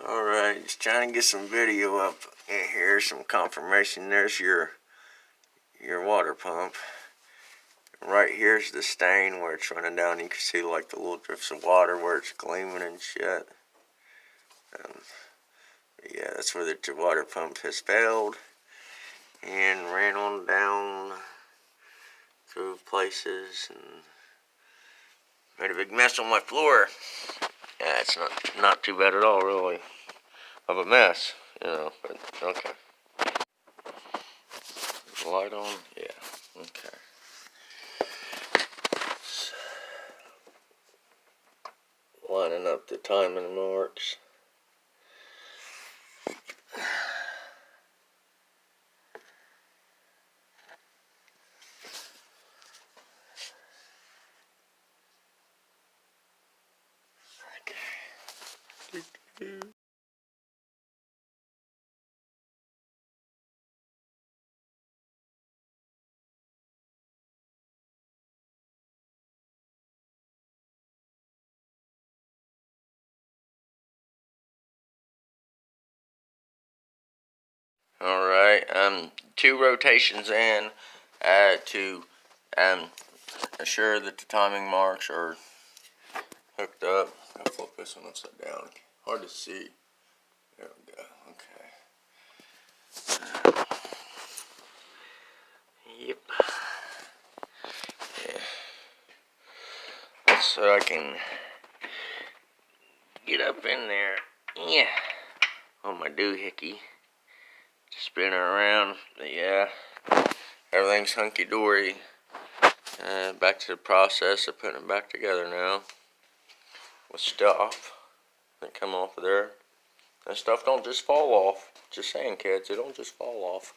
Alright, just trying to get some video up in here, some confirmation. There's your water pump. Right here's the stain where it's running down. You can see like the little drifts of water where it's gleaming and shit. Yeah, that's where the water pump has failed and ran on down through places and made a big mess on my floor. Yeah, it's not too bad at all, really, of a mess, but okay. Light on? Yeah, okay. Lining up the timing marks. Okay. Alright, 2 rotations in to assure that the timing marks are hooked up. I'll flip this one upside down. Hard to see. There we go. Okay. Yep. Yeah. So I can get up in there. Yeah. On my doohickey. Spin her around. But yeah. Everything's hunky-dory. Back to the process of putting it back together now. With stuff that come off of there. That stuff don't just fall off. Just saying, kids, it don't just fall off.